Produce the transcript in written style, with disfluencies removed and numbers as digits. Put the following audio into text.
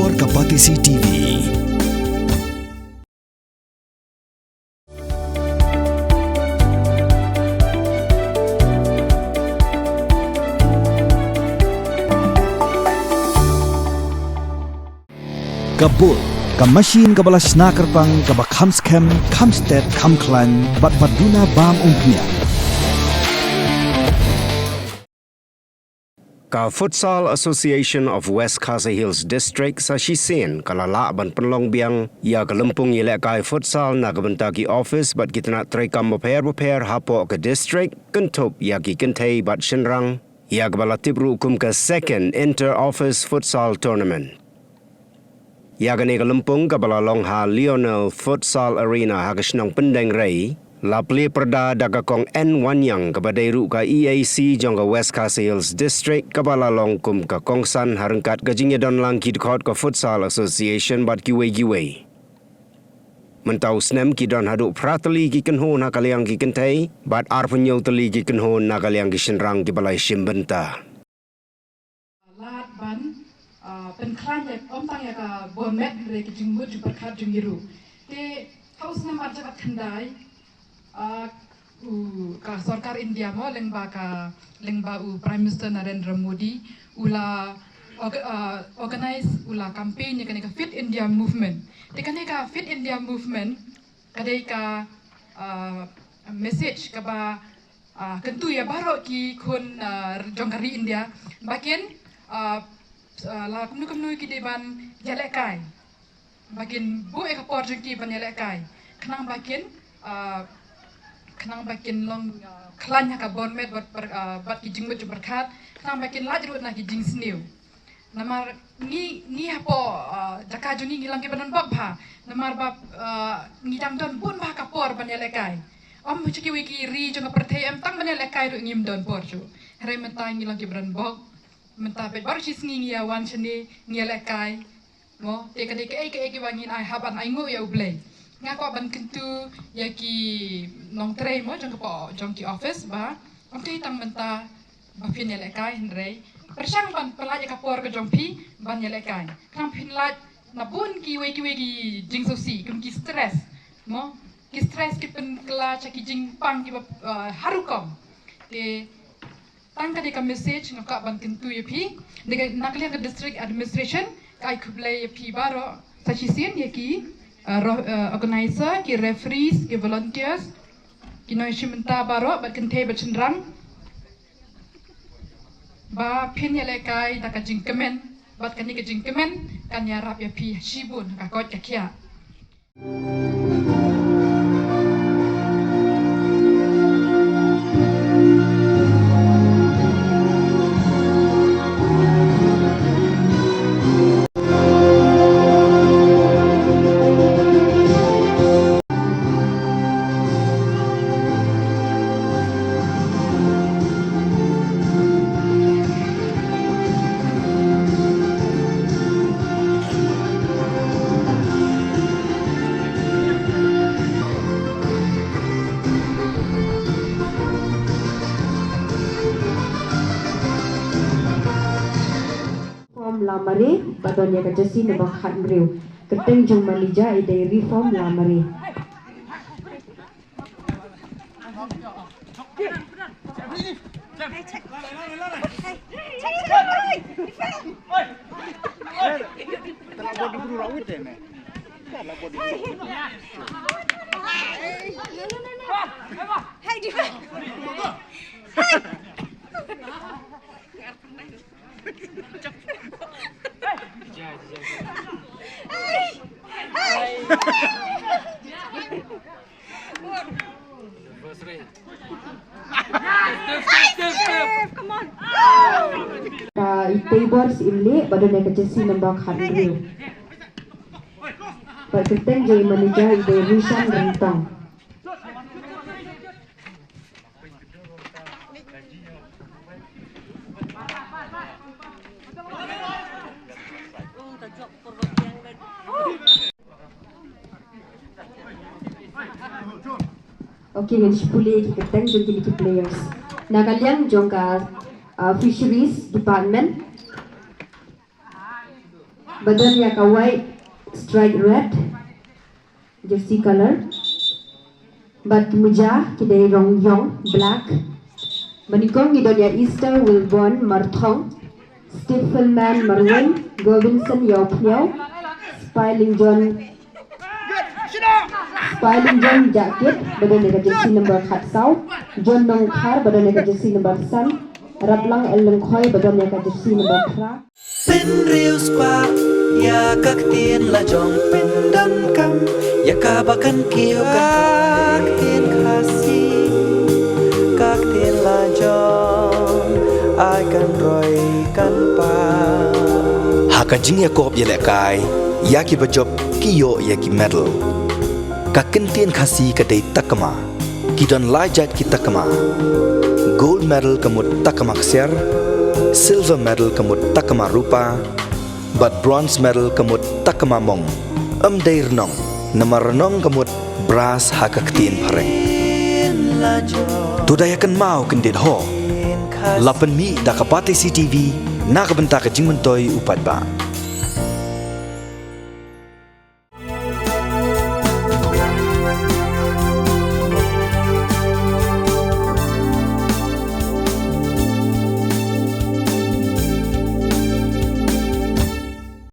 Luar Kapatisi TV. Kabul, kamasin kabala snaker pang kabak hamskem, kamstet, kamklan, bat baduna bam umpnya. Ka Futsal Association of West Khasi Hills District sa Shisin kalala ban penlong biang ya kelempung yelek kai futsal na kabentaki office bat kita nak try kam beper hapo ke district kentup ya ki kentai bat shenrang ya kabala tibru hukum ke second inter office futsal tournament. Ya gani kelempung kabala long ha Lionel Futsal Arena ha kesnong pendeng rei la pli perda daga kong N1 yang kepada ru ka EAC jong ka West Khasi Hills District kabala long kum ka kongsan harengkat ka jingya don lang ki dekot ka Futsal Association bat kiwe. Mentau snem ki don haduk prateli ki kenho na kaliang ki kentai bat ar penyau teli ki kenho na kaliang ki shenrang ki balai shimbenta. Lat ban เป็นคลาญจากอ้อมตั้งอย่างกับบนแมทเลยกิจงมุดจุประคัดจุงยิรูที่เขาสนับสนุนขันได้กับสรอินเดียมั้งเล็งบาPrime Minister Narendra Modi อุลาorganize อุลา campaign อย่างกันกับ Fit India Movement ที่กันกับ Fit India Movement ก็ได้กับ message กับkentu ya baru ki kon jongkari India bagian la kumnu ki deban jalekai bagian bu ekapor jengki ban jalekai kenang bagian long klanya ka bon met bat ki jingmut berkat kenang bagian lajrut na ki jing snew namar ni hapo jaka jungi ngilang ki banan bab pha namar bab ngidang don bun ba kapor ban jalekai om chiki wiki ri jong perthai am tang ban jalekai ru ngim don porchu hare mentai ngilang ki banan bab mentapet baru cis ngia wan chene ngia lekai mo te kade ke bangin ai haban ai ngo ya ublei ngako ban kentu ya ki nong trei mo jong ki office ba om te tang menta ba pin ya lekai hendrei persang ban pelaj ka por ke jong pi ban ya lekai kam pin laj na bun ki we ki jing so si kum ki stress mo ki stress ki pen kla cha ki jing pang ki harukom te tangka deka message ngaka ban kentu ya pi deka naklian ke district administration kai kublai ya pi baro sachisin ya ki organizer ki referees ki volunteers ki noi shimenta baro bat kente bat chendrang ba pin ya lekai daka jingkemen bat kani ke jingkemen kan ya rap ya pi shibun ka kot ka kia lamare badonya ka jasi ne bakhat mreu keteng jung malija ide reform lamare Tables ini badonya ka jasi ne bakhat mreu ba keteng jung malija ide reform rentang Okay, jadi sepuluh kita jom jadi players. Nah kalian jom ke fisheries department. badannya ka white stripe red jersey color bat kemeja kidai rong yong black manikong gidonya Easter Wilborn Marthong Stephen Man Marwin Govinson Yau Pniau Spiling John Jacket badannya ka jersey number 4 John Nong Khar badannya ka jersey number 3 Raplang El Lengkhoy badannya ka jersey number 3 Pen riu spa ya kak tien la jong pen dan kam ya kabakan kiu kak tien kasih kak tien la jong ai kan roy kan pa Hakajing ya kop yelek kai ya ki bajop kiyo ya ki medal kakentien khasi kadai takama kidon lajat ki takama gold medal kamut takama kser silver medal kamut takama rupa but bronze medal kamut takama mong amdai renong nama renong kamut brass hakaktien pareng la jong tudayakan mau kendit ho lapan mi dakapati CTV nakabentak jingmentoy upat ba